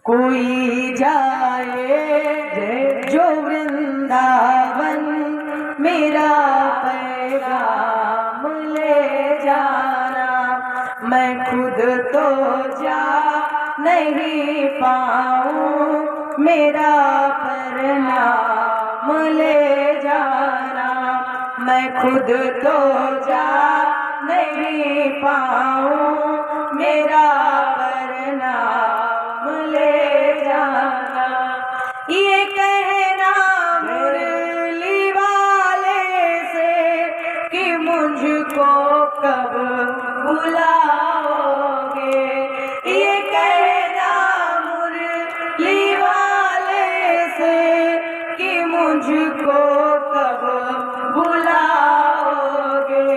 कोई जाए जो वृंदावन, मेरा पैगाम ले जाना। मैं खुद तो जा नहीं पाऊँ, मेरा परिणाम ले जाना। मैं खुद तो जा नहीं पाऊँ, मेरा परिणाम ले जाना। ये कहना मुरली वाले से कि मुझको कब बुलाओगे। ये कहना मुरली वाले से कि मुझको कब बुलाओगे।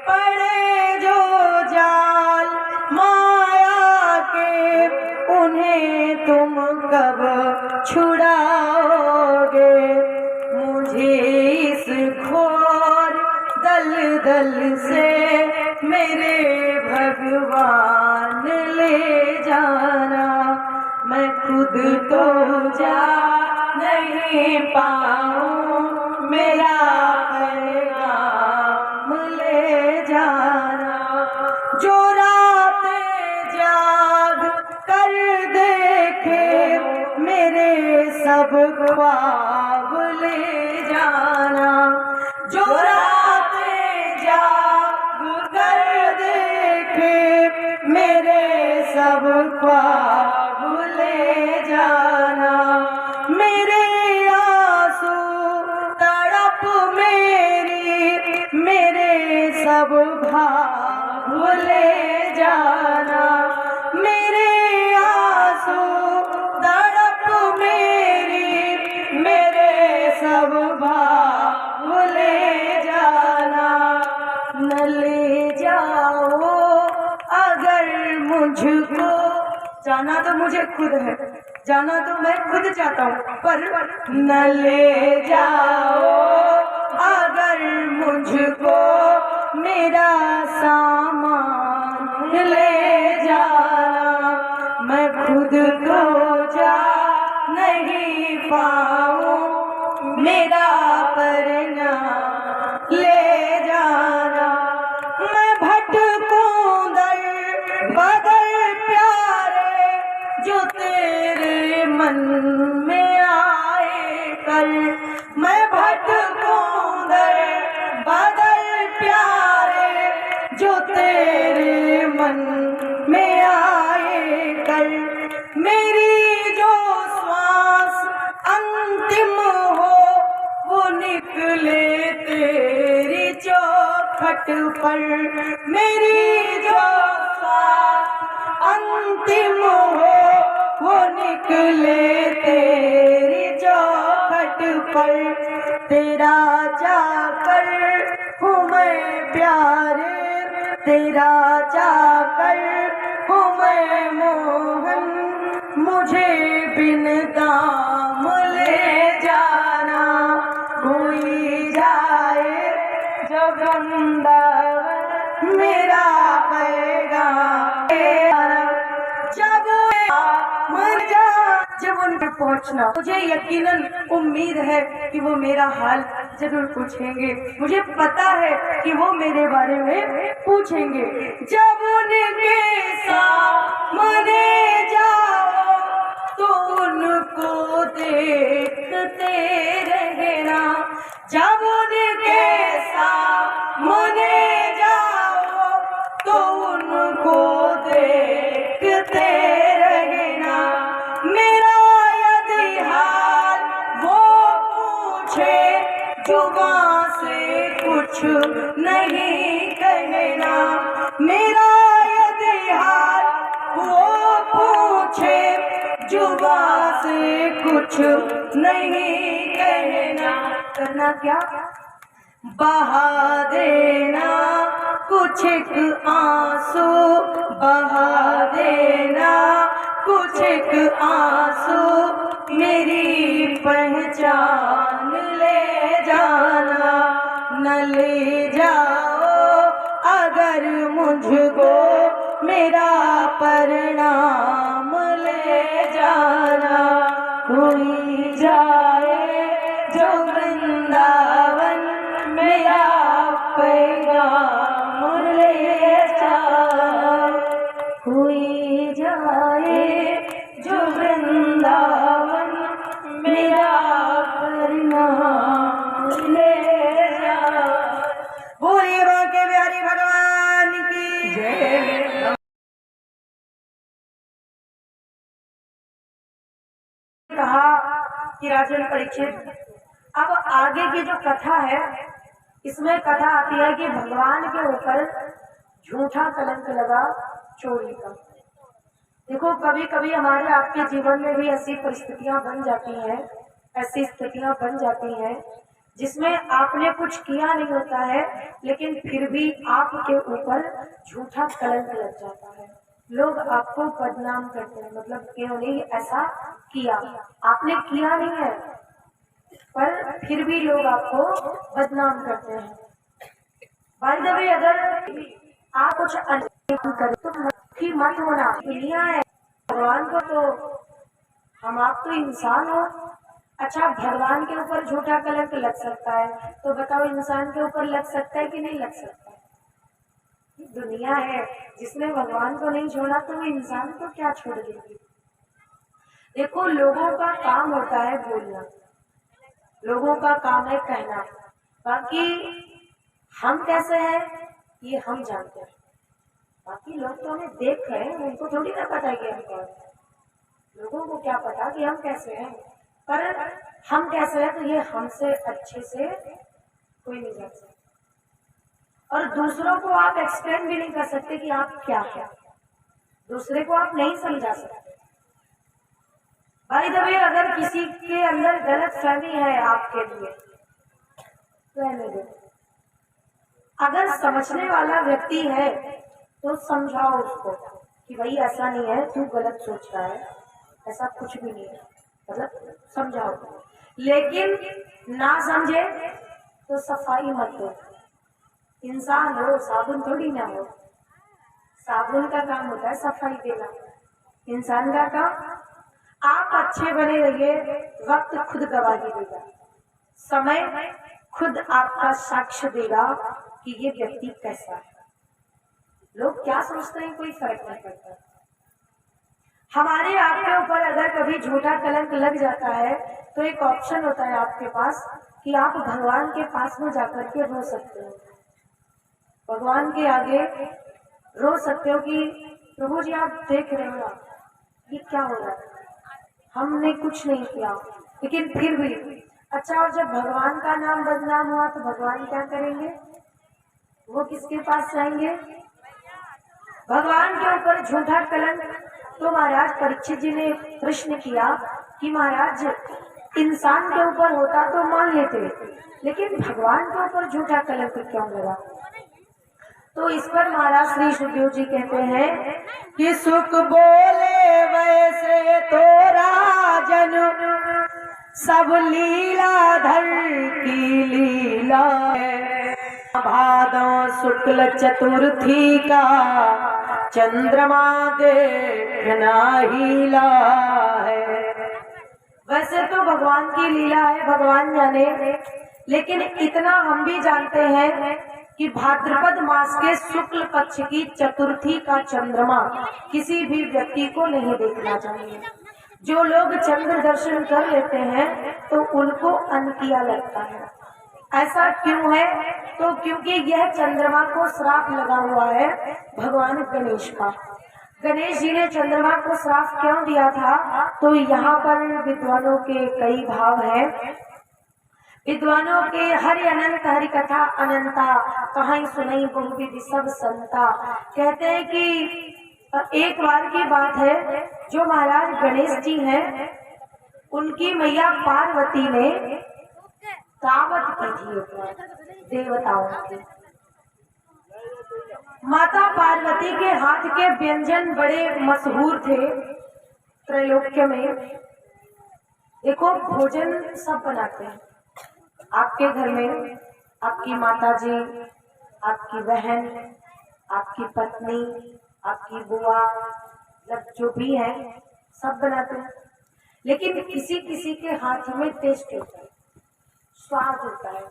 पड़े जो जाल माया के, उन्हें तुम कब छुड़ाओगे। मुझे इस घोर दलदल से मेरे भगवान ले जाना। मैं खुद तो जा नहीं पाऊँ, मेरा पैगाम ले जाना। जो रातें जाग कर देखे, मेरे सब ख्वाब ले जाना। जो रातें जाग कर देखे, मेरे सब ख्वाब ले जाना। मेरे आंसू तड़प मेरी, मेरे सब भाव ले जाना। मेरे आंसू तड़प मेरी, मेरे सब भाव ले जाना। न ले जाओ अगर मुझको, जाना तो मुझे खुद है, जाना तो मैं खुद चाहता हूँ, पर न ले जाओ अगर मुझको, मेरा सामान ले जाना। मैं खुद को जा नहीं पाऊँ, मेरा परिणाम ले जाना। मैं भटकूं दर बदर प्यारे, जो तेरे मन में आए कर। मैं भटकूं दर बदर प्यारे, जो तेरे मन में आए कर। मेरी जो श्वास अंतिम हो, वो निकले तेरी चौखट पर। मेरी जो श्वास अंतिम हो, वो निकले तेरी चौखट पर। तेरा चाकर हूँ मैं प्यारे, तेरा चाकर हूँ मैं मोहन। मुझे बिन दाम ले जाना। कोई जाए जो वृंदावन, मेरा पैगाम ले आना। जब मर जा, जब उन पर पहुंचना, मुझे यकीनन उम्मीद है कि वो मेरा हाल जरूर पूछेंगे। मुझे पता है कि वो मेरे बारे में पूछेंगे। जब उनके सामने जाओ तो उनको देखते रहना। जब उनके सामने जाओ तो उनको देखते रहना। मेरा यदि हाल वो पूछे, जुबां से कुछ नहीं कहना। मेरा यदि हाल वो पूछे, जुबां से कुछ नहीं कहना। करना क्या? बहा देना कुछ एक आंसू, बहा देना कुछ एक आंसू। मेरी पहचान ले जाना। न ले जाओ अगर मुझको, मेरा परिणाम ले जा। हुई जाए जो वृंदावन मेरा पैगाम ले जाए, हुई जाए जो वृंदावन मेरा पैगाम ले जाए। बोलिए बांके बिहारी भगवान की जय। कहा कि राजन परीक्षित, अब आगे की जो कथा है इसमें कथा आती है कि भगवान के ऊपर झूठा कलंक लगा चोरी का। देखो कभी कभी हमारे आपके जीवन में भी ऐसी परिस्थितियां बन जाती हैं, ऐसी स्थितियां बन जाती हैं जिसमें आपने कुछ किया नहीं होता है लेकिन फिर भी आपके ऊपर झूठा कलंक लग जाता है। लोग आपको बदनाम करते हैं, मतलब इन्होंने ऐसा किया, आपने किया नहीं है पर फिर भी लोग आपको बदनाम करते हैं। बाय द वे, अगर आप कुछ अन्याय करें तो दुखी मत होना, दुनिया है, भगवान को तो हम आप तो इंसान हो। अच्छा, भगवान के ऊपर झूठा कलंक लग सकता है तो बताओ इंसान के ऊपर लग सकता है कि नहीं लग सकता? दुनिया है, जिसने भगवान को नहीं छोड़ा तो वो इंसान को क्या छोड़ देगी। देखो लोगों का काम होता है बोलना, लोगों का काम है कहना, बाकी हम कैसे हैं ये हम जानते हैं। बाकी लोग तो हमें देख रहे हैं, उनको थोड़ी ना पता है कि हम कौन है। लोगों को क्या पता कि हम कैसे हैं, पर हम कैसे हैं तो ये हमसे अच्छे से कोई नहीं जान सकता। और दूसरों को आप एक्सप्लेन भी नहीं कर सकते कि आप क्या है, दूसरे को आप नहीं समझा सकते। बाय द वे, अगर किसी के अंदर गलत फहमी है आपके लिए तो रहने दो। अगर समझने वाला व्यक्ति है तो समझाओ उसको कि भाई ऐसा नहीं है, तू गलत सोच रहा है, ऐसा कुछ भी नहीं है, मतलब समझाओ। लेकिन ना समझे तो सफाई मत दो। इंसान हो, साबुन थोड़ी ना हो। साबुन का काम होता है सफाई देना, इंसान का काम। आप अच्छे बने रहिए, वक्त खुद गवाही देगा, समय खुद आपका साक्ष्य देगा कि ये व्यक्ति कैसा है। लोग क्या सोचते हैं कोई फर्क नहीं पड़ता। हमारे आपके ऊपर अगर कभी झूठा कलंक लग जाता है तो एक ऑप्शन होता है आपके पास कि आप भगवान के पास में जाकर के रो सकते हो, भगवान के आगे रो सकते हो कि प्रभु जी आप देख रहे हो ये क्या हो रहा है, हमने कुछ नहीं किया लेकिन फिर भी। अच्छा, और जब भगवान का नाम बदनाम हुआ तो भगवान क्या करेंगे? वो किसके पास जाएंगे? भगवान के ऊपर झूठा कलंक। तो महाराज परीक्षित जी ने प्रश्न किया कि महाराज इंसान के ऊपर होता तो मान लेते, लेकिन भगवान के ऊपर झूठा कलंक क्यों लगा? तो इस पर महाराज श्री सुखदेव जी कहते हैं कि सुख बोले वैसे तो राजन सब लीलाधर की लीला है, भादों शुक्ल चतुर्थी का चंद्रमा देखना हीला है। वैसे तो भगवान की लीला है, भगवान जाने, लेकिन इतना हम भी जानते हैं कि भाद्रपद मास के शुक्ल पक्ष की चतुर्थी का चंद्रमा किसी भी व्यक्ति को नहीं देखना चाहिए। जो लोग चंद्र दर्शन कर लेते हैं तो उनको अनकिया लगता है। ऐसा क्यों है? तो क्योंकि यह चंद्रमा को श्राप लगा हुआ है भगवान गणेश का। गणेश जी ने चंद्रमा को श्राप क्यों दिया था? तो यहाँ पर विद्वानों के कई भाव हैं। विद्वानों के हरि अनंत हरि कथा अनंता, कहां सुनई बहुविधि सब संता। कहते हैं कि एक बार की बात है, जो महाराज गणेश जी हैं उनकी मैया पार्वती ने दावत की थी देवताओं की। माता पार्वती के हाथ के व्यंजन बड़े मशहूर थे त्रैलोक्य में। देखो भोजन सब बनाते हैं आपके घर में, आपकी माता जी, आपकी बहन, आपकी पत्नी, आपकी बुआ, जब जो भी है सब बनाते हैं। लेकिन किसी किसी के हाथ में टेस्ट होता है, स्वाद होता है।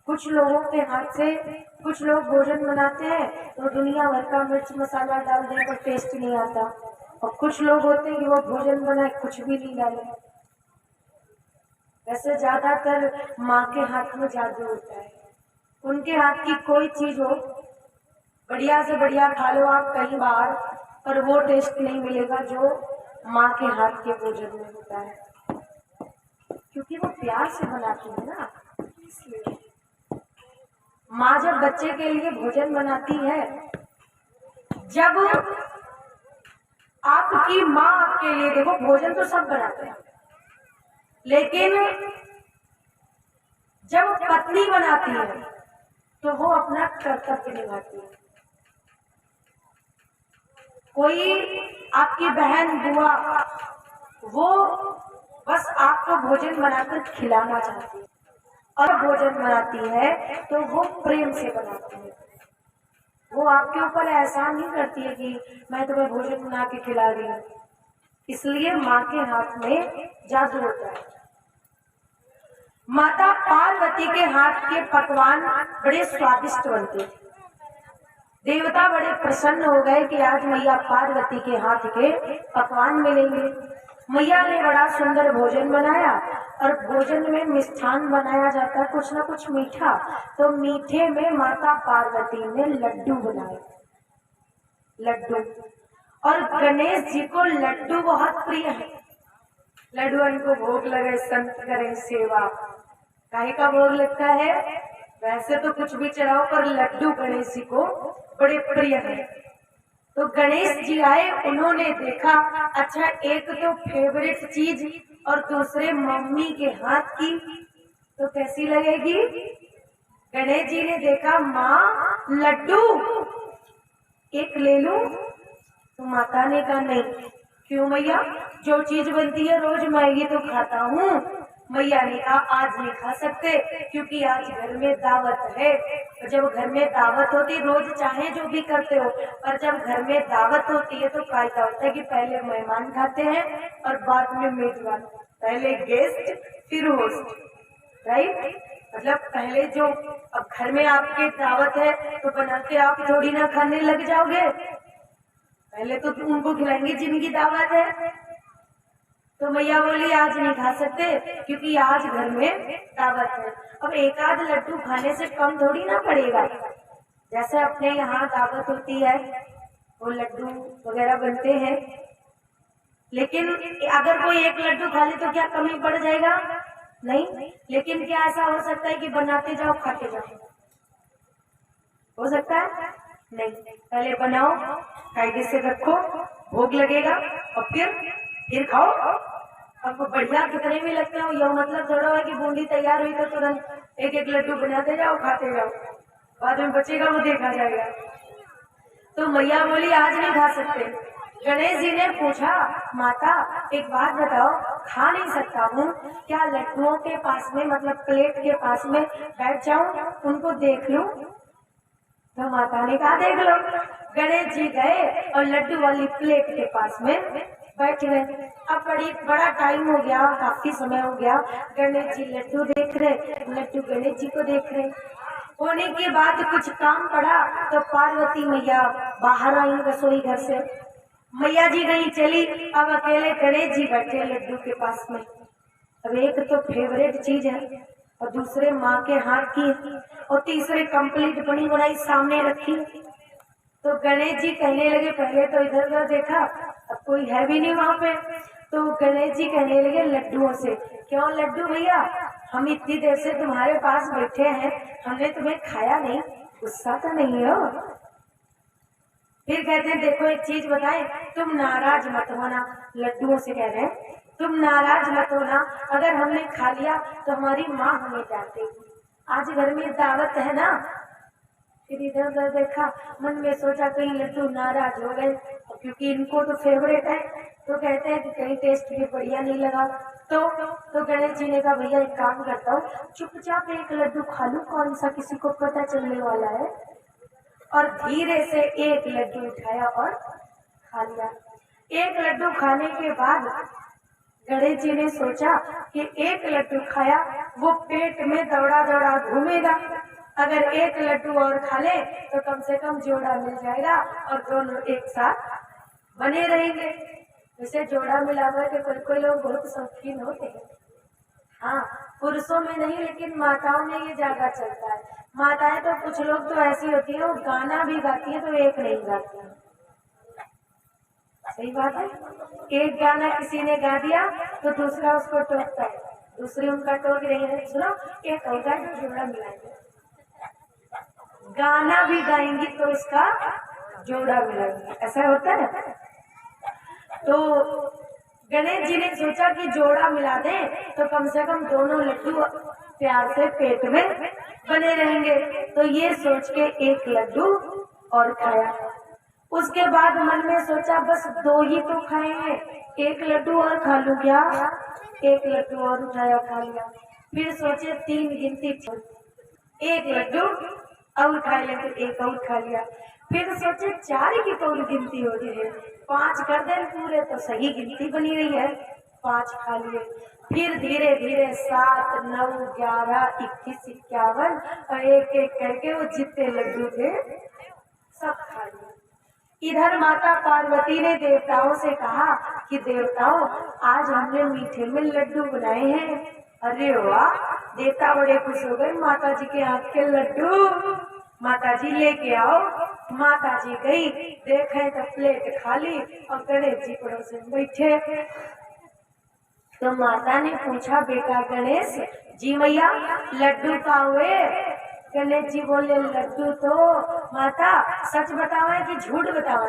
कुछ लोगों के हाथ से कुछ लोग भोजन बनाते हैं तो दुनिया भर का मिर्च मसाला डाल दें पर टेस्ट नहीं आता, और कुछ लोग होते हैं कि वो भोजन बनाए कुछ भी नहीं डाले। वैसे ज्यादातर माँ के हाथ में जादू होता है। उनके हाथ की कोई चीज हो, बढ़िया से बढ़िया खा लो आप कई बार, पर वो टेस्ट नहीं मिलेगा जो माँ के हाथ के भोजन में होता है, क्योंकि वो प्यार से बनाती है ना। इसलिए माँ जब बच्चे के लिए भोजन बनाती है, जब आपकी माँ आपके लिए, देखो भोजन तो सब बनाते हैं, लेकिन जब पत्नी बनाती है तो वो अपना कर्तव्य निभाती है। कोई आपकी बहन बुआ वो बस आपको भोजन बनाकर खिलाना चाहती है, और भोजन बनाती है तो वो प्रेम से बनाती है। वो आपके ऊपर एहसान नहीं करती है कि मैं तुम्हें भोजन बना के खिला रही हूँ। इसलिए माँ के हाथ में जादू होता है। माता पार्वती के हाथ के पकवान बड़े स्वादिष्ट बनते थे। देवता बड़े प्रसन्न हो गए कि आज मैया पार्वती के हाथ के पकवान मिलेंगे। मैया ने बड़ा सुंदर भोजन बनाया, और भोजन में मिष्ठान बनाया जाता है, कुछ ना कुछ मीठा। तो मीठे में माता पार्वती ने लड्डू बनाए, लड्डू। और गणेश जी को लड्डू बहुत प्रिय है। लड्डू को भोग लगे संत करे सेवा, काहे का भोग लगता है? वैसे तो कुछ भी चढ़ाओ, पर लड्डू गणेश जी को बड़े प्रिय है। तो गणेश जी आए, उन्होंने देखा अच्छा एक तो फेवरेट चीज और दूसरे मम्मी के हाथ की, तो कैसी लगेगी? गणेश जी ने देखा माँ लड्डू एक ले लूं, तो माता ने कहा नहीं। क्यों मैया? जो चीज बनती है रोज मैं ये तो खाता हूँ। मैया ने कहा आज नहीं खा सकते, क्योंकि आज घर में दावत है। जब घर में दावत होती, रोज चाहे जो भी करते हो, पर जब घर में दावत होती है तो कायदा होता है कि पहले मेहमान खाते हैं और बाद में मेजबान। पहले गेस्ट फिर होस्ट, राइट? मतलब पहले जो, अब घर में आपके दावत है तो बना के आप थोड़ी ना खाने लग जाओगे, पहले तो उनको खिलाएंगे जिनकी दावत है। तो मैया बोली आज नहीं खा सकते, क्योंकि आज घर में दावत है। अब एक आध लड्डू खाने से कम थोड़ी ना पड़ेगा। जैसे अपने यहाँ दावत होती है वो लड्डू वगैरह बनते हैं, लेकिन अगर कोई एक लड्डू खा ले तो क्या कमी पड़ जाएगा? नहीं। लेकिन क्या ऐसा हो सकता है कि बनाते जाओ खाते जाओ? हो सकता है? नहीं। पहले बनाओ, कायदे से रखो, भोग लगेगा, और फिर खाओ। आपको बढ़िया कितने भी लगते हो, यह मतलब थोड़ा है कि बूंदी तैयार हुई तो तुरंत एक एक लड्डू बनाते जाओ खाते जाओ, बाद में बचेगा वो देखा जाएगा। तो मैया बोली आज नहीं खा सकते। गणेश जी ने पूछा माता एक बात बताओ, खा नहीं सकता हूँ, क्या लड्डुओं के पास में मतलब प्लेट के पास में बैठ जाऊं, उनको देख लूं? तो माता ने कहा देख लो। गणेश जी गए और लड्डू वाली प्लेट के पास में बैठ गए। अब बड़ा टाइम हो गया, काफी समय हो गया, गणेश जी लड्डू देख रहे, लड्डू गणेश जी को देख रहे। होने के बाद कुछ काम पड़ा तो पार्वती मैया बाहर आई रसोई घर से। मैया जी गई चली, अब अकेले गणेश जी बैठे लड्डू के पास में। अब एक तो फेवरेट चीज है, और दूसरे माँ के हाथ की, और तीसरे कंप्लीट बनी बनाई सामने रखी। तो गणेश जी कहने लगे, पहले तो इधर उधर देखा, अब कोई है भी नहीं वहां पे। तो गणेश जी कहने लगे लड्डुओं से, क्यों लड्डू भैया, हम इतनी देर से तुम्हारे पास बैठे हैं, हमने तुम्हें खाया नहीं, गुस्सा तो नहीं हो? फिर कहते हैं देखो एक चीज बताएं, तुम नाराज मत होना। लड्डुओं से कह रहे हैं तुम नाराज मत होना, अगर हमने खा लिया तो हमारी माँ हमें डांटेगी, आज घर में दावत है ना। फिर इधर उधर देखा, मन में सोचा कहीं लड्डू नाराज हो गए, क्योंकि इनको तो फेवरेट है, तो कहते हैं कि कहीं टेस्ट भी बढ़िया नहीं लगा। तो गणेश जी ने कहा भैया एक काम करता हूँ, चुपचाप एक लड्डू खा लूं, कौन सा किसी को पता चलने वाला है। और धीरे से एक लड्डू उठाया और खा लिया। एक लड्डू खाने के बाद गणेश जी ने सोचा कि एक लड्डू खाया वो पेट में दौड़ा दौड़ा घूमेगा, अगर एक लड्डू और खा ले तो कम से कम जोड़ा मिल जाएगा और दोनों एक साथ बने रहेंगे। वैसे जोड़ा मिलावर के कोई कोई लोग बहुत शौकीन होते हैं, हाँ, पुरुषों में नहीं लेकिन माताओं में ये ज्यादा चलता है। माताएं तो कुछ लोग तो ऐसी होती है वो गाना भी गाती है तो एक नहीं गाती है। सही बात है, एक गाना किसी ने गा दिया तो दूसरा उसको टोकता है, दूसरी उनका टोक रही है, सुनो एक और गाय तो जोड़ा मिलाएंगे, गाना भी गाएंगी तो इसका जोड़ा मिलाएंगे, ऐसा होता है। तो गणेश जी ने सोचा कि जोड़ा मिला दें तो कम से कम दोनों लड्डू प्यार से पेट में बने रहेंगे। तो ये सोच के एक लड्डू और खाया। उसके बाद मन में सोचा बस दो ही तो खाए हैं, एक लड्डू और खा लूं क्या, एक लड्डू और उठाया खा लिया। फिर सोचे 3 गिनती छोड़, एक लड्डू और खा ले तो एक और खा लिया। फिर सोचे 4 की तो गिनती हो रही है, 5 कर दे पूरे तो सही गिनती बनी रही है, 5 खा लिए। फिर धीरे धीरे 7, 9, 11, 21, 51 और एक एक करके वो जितने लड्डू थे सब खा लिए। इधर माता पार्वती ने देवताओं से कहा कि देवताओं आज हमने मीठे में लड्डू बनाए हैं। अरे वाह, देवता बड़े खुश हो गए, माता जी के हाथ के लड्डू माता जी लेके आओ। माता जी गई, देखे तो प्लेट खाली और गणेश जी पड़ोस में बैठे। तो माता ने पूछा बेटा गणेश जी मैया लड्डू का हुए? गणेश जी बोले लड्डू तो माता सच बताओ कि झूठ बताओ?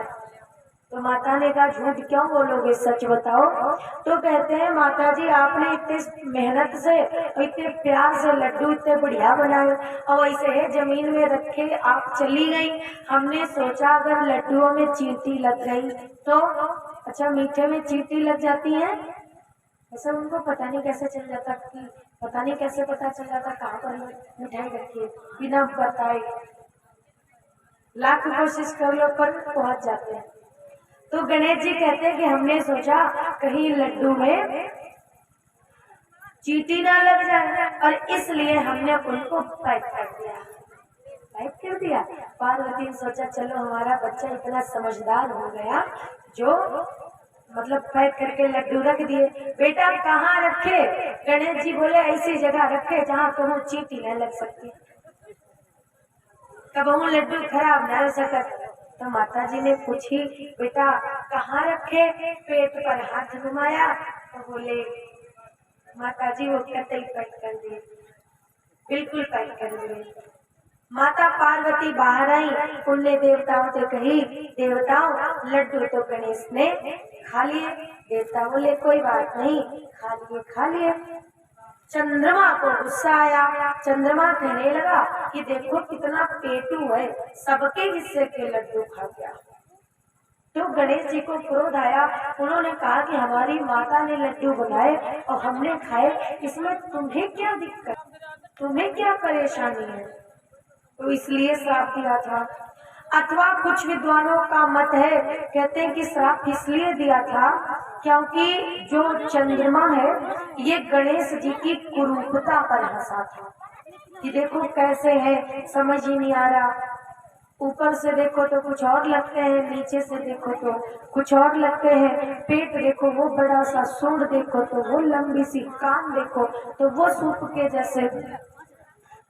तो माता ने कहा झूठ क्यों बोलोगे, सच बताओ। तो कहते हैं माता जी आपने इतने मेहनत से और इतने प्यार से लड्डू इतने बढ़िया बनाए और ऐसे है जमीन में रखे आप चली गई। हमने सोचा अगर लड्डुओं में चींटी लग गई तो, अच्छा मीठे में चींटी लग जाती है, ऐसा उनको पता नहीं कैसे चल जाता, कि पता नहीं कैसे पता चल जाता कहाँ पर मिठाई रखी है, बिना बताए लाख कोशिश कर लो पर पहुंच जाते हैं। तो गणेश जी कहते हैं कि हमने सोचा कहीं लड्डू में चींटी ना लग जाए और इसलिए हमने उनको पैक कर दिया। पैक कर दिया। पार्वती ने सोचा चलो हमारा बच्चा इतना समझदार हो गया जो मतलब पैक करके लड्डू रख दिए। बेटा कहाँ रखे? गणेश जी बोले ऐसी जगह रखे जहाँ कहूँ चींटी न लग सकती, कबहू लड्डू खराब न हो सकता। तो माता जी ने पूछी बेटा कहाँ रखे? पेट पर हाथ घुमाया तो बोले माता जी वो कतई पैक कर दिए, बिल्कुल पैक कर दिए। माता पार्वती बाहर आई, उनने देवताओं से कही देवताओं लड्डू तो गणेश ने खा लिए। देवता बोले कोई बात नहीं, खा लिए। चंद्रमा को गुस्सा आया। चंद्रमा कहने लगा कि देखो कितना पेटू है, सबके हिस्से के लड्डू खा गया। तो गणेश जी को क्रोध आया। उन्होंने कहा कि हमारी माता ने लड्डू बनाए और हमने खाए, इसमें तुम्हें क्या दिक्कत, तुम्हें क्या परेशानी है? तो इसलिए श्राप दिया था। अथवा कुछ विद्वानों का मत है, कहते हैं कि श्राप इसलिए दिया था क्योंकि जो चंद्रमा है ये गणेश जी की कुरूपता पर हंसा था कि देखो कैसे है, समझ ही नहीं आ रहा, ऊपर से देखो तो कुछ और लगते हैं, नीचे से देखो तो कुछ और लगते हैं, पेट देखो वो बड़ा सा, सूंड देखो तो वो लंबी सी, कान देखो तो वो सूप के जैसे।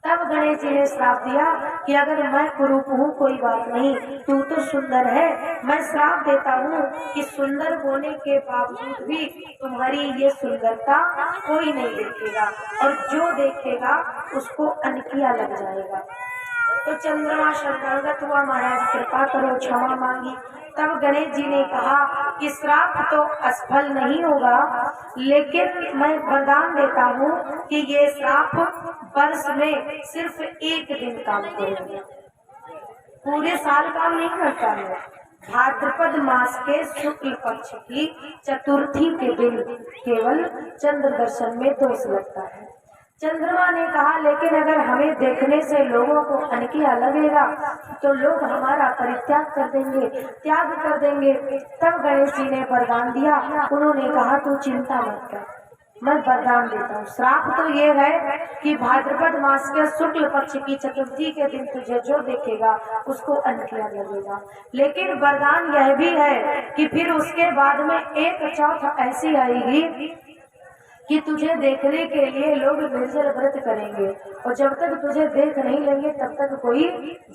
तब गणेश जी ने श्राप दिया कि अगर मैं कुरूप हूँ कोई बात नहीं, तू तो सुंदर है, मैं श्राप देता हूँ कि सुंदर होने के बावजूद भी तुम्हारी ये सुंदरता कोई नहीं देखेगा और जो देखेगा उसको अनकिया लग जाएगा। तो चंद्रमा शरणागत हुआ, महाराज कृपा करो, क्षमा मांगी। तब गणेश जी ने कहा कि श्राप तो असफल नहीं होगा, लेकिन मैं वरदान देता हूँ कि ये श्राप वर्ष में सिर्फ 1 दिन काम करेगा, पूरे साल काम नहीं करता है। भाद्रपद मास के शुक्ल पक्ष की चतुर्थी के दिन केवल चंद्र दर्शन में दोष लगता है। चंद्रमा ने कहा लेकिन अगर हमें देखने से लोगों को अनकिया लगेगा तो लोग हमारा परित्याग कर देंगे, त्याग कर देंगे। तब गणेश जी ने वरदान दिया। उन्होंने कहा तू चिंता मत कर, मैं वरदान देता हूँ। श्राप तो ये है कि भाद्रपद मास के शुक्ल पक्ष की चतुर्थी के दिन तुझे जो देखेगा उसको अनकिया लगेगा। लेकिन वरदान यह भी है कि फिर उसके बाद में एक चौथ ऐसी आएगी कि तुझे देखने के लिए लोग निर्जल व्रत करेंगे और जब तक तुझे देख नहीं लेंगे तब तक कोई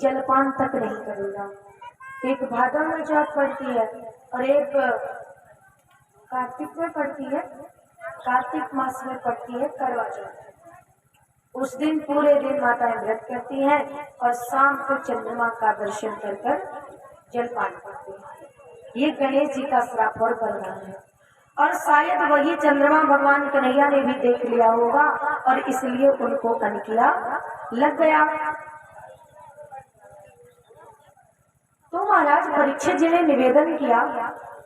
जलपान तक नहीं करेगा। एक भादव में चौथ पड़ती है और एक कार्तिक में पड़ती है, कार्तिक मास में पड़ती है करवा चौथ। उस दिन पूरे दिन माताएं व्रत करती हैं और शाम को चंद्रमा का दर्शन कर कर जलपान करती हैं। ये गणेश जी का श्राप और वरदान है और शायद वही चंद्रमा भगवान कन्हैया ने भी देख लिया होगा और इसलिए उनको अनकिया लग गया। तो महाराज परीक्षित जी ने निवेदन किया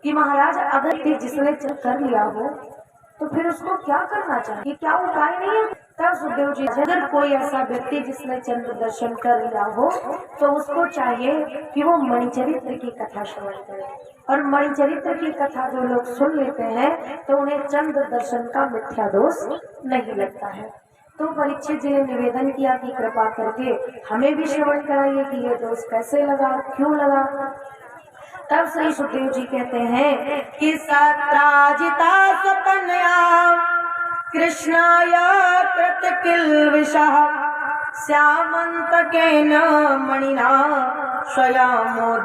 कि महाराज अगर जिसने कर लिया हो तो फिर उसको क्या करना चाहिए, क्या उपाय नहीं है? तब सुखदेव जी, अगर कोई ऐसा व्यक्ति जिसने चंद्र दर्शन कर लिया हो तो उसको चाहिए कि वो मणिचरित्र की कथा श्रवण करे। और मणिचरित्र की कथा जो लोग सुन लेते हैं तो उन्हें चंद्र दर्शन का मिथ्या दोष नहीं लगता है। तो परीक्षित जी ने निवेदन किया कि कृपा करके हमें भी श्रवण कराइए कि ये दोष कैसे लगा, क्यों लगा। तब श्री सुखदेव जी कहते हैं कि सत्राजिता सुकन्या कृष्णाय कृत किल्बिषः श्यामन्तकेन मणिना स्वयं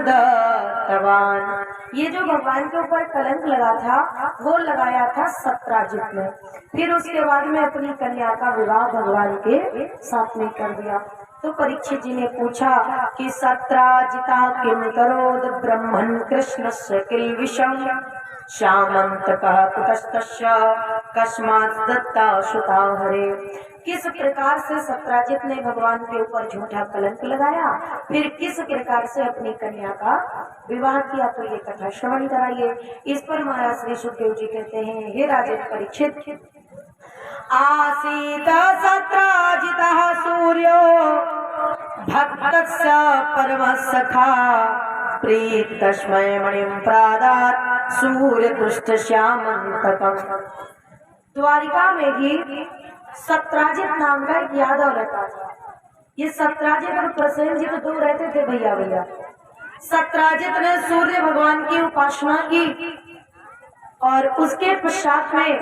दत्तवान। ये जो भगवान के ऊपर कलंक लगा था वो लगाया था सत्राजित ने। फिर उसके बाद में अपनी कन्या का विवाह भगवान के साथ में कर दिया। तो परीक्षित जी ने पूछा कि सत्राजिता किम करोद ब्रह्मन् कृष्णस्य किल्बिषम् श्यामन्तकः कुतस्तस्य कस्मात् दत्ता सुता हरे। किस प्रकार से सत्राजित ने भगवान के ऊपर झूठा कलंक लगाया, फिर किस प्रकार से अपनी कन्या का विवाह किया, तो ये कथा श्रवण कराइए। इस पर महाराज श्री सुखदेव जी कहते हैं, हे राजन परीक्षित, आसीत सत्राजितः सूर्यो भक्तस्य परमः सखा प्रीत तस्मै मणिं प्रादात् सूर्यतुष्ट श्यामन्तकम्। द्वारिका में ही सत्राजित नाम का एक यादव रहता था। ये सत्राजित और प्रसेनजित दो रहते थे भैया भैया। सत्राजित ने सूर्य भगवान की उपासना की और उसके पश्चात में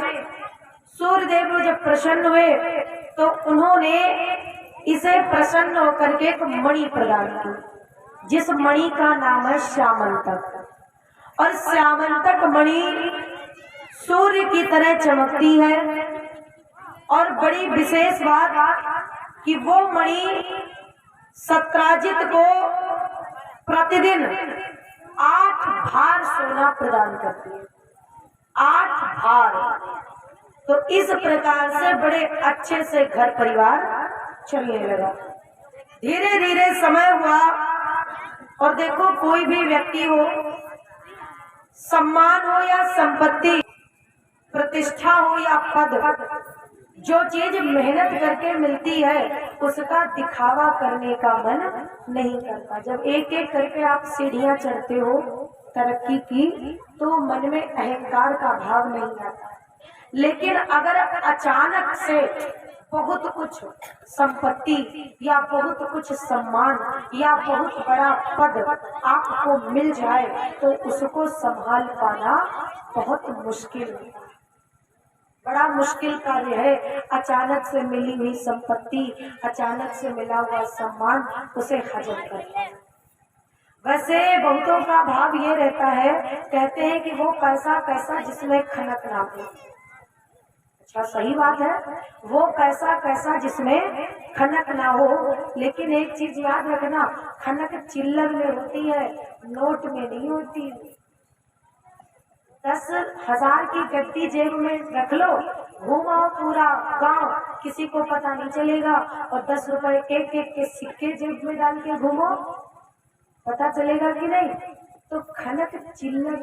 सूर्य देव जब प्रसन्न हुए तो उन्होंने इसे प्रसन्न होकर के एक मणि प्रदान की, जिस मणि का नाम है श्यामंतक। और श्यामंतक मणि सूर्य की तरह चमकती है और बड़ी विशेष बात कि वो मणि सत्राजित को प्रतिदिन 8 भार सोना प्रदान करती है, 8 भार। तो इस प्रकार से बड़े अच्छे से घर परिवार चलने लगा। धीरे धीरे समय हुआ और देखो कोई भी व्यक्ति हो, सम्मान हो या संपत्ति, प्रतिष्ठा हो या पद, जो चीज मेहनत करके मिलती है उसका दिखावा करने का मन नहीं करता। जब एक एक करके आप सीढ़ियां चढ़ते हो तरक्की की तो मन में अहंकार का भाव नहीं आता। लेकिन अगर अचानक से बहुत कुछ संपत्ति या बहुत कुछ सम्मान या बहुत बड़ा पद आपको मिल जाए तो उसको संभाल पाना बहुत मुश्किल है, बड़ा मुश्किल कार्य है। अचानक से मिली हुई संपत्ति, अचानक से मिला हुआ सम्मान, उसे हजम करना। वैसे बहुतों का भाव ये रहता है, कहते हैं कि वो पैसा कैसा जिसमें खनक ना हो। अच्छा, सही बात है, वो पैसा कैसा जिसमें खनक ना हो। लेकिन एक चीज याद रखना, खनक चिल्लर में होती है, नोट में नहीं होती। 10,000 की गड्डी जेब में रख लो, घूमाओ पूरा गांव, किसी को पता नहीं चलेगा। और 10 रुपए एक एक के सिक्के जेब में डाल के घूमो, पता चलेगा कि नहीं। तो खनक चिल्लर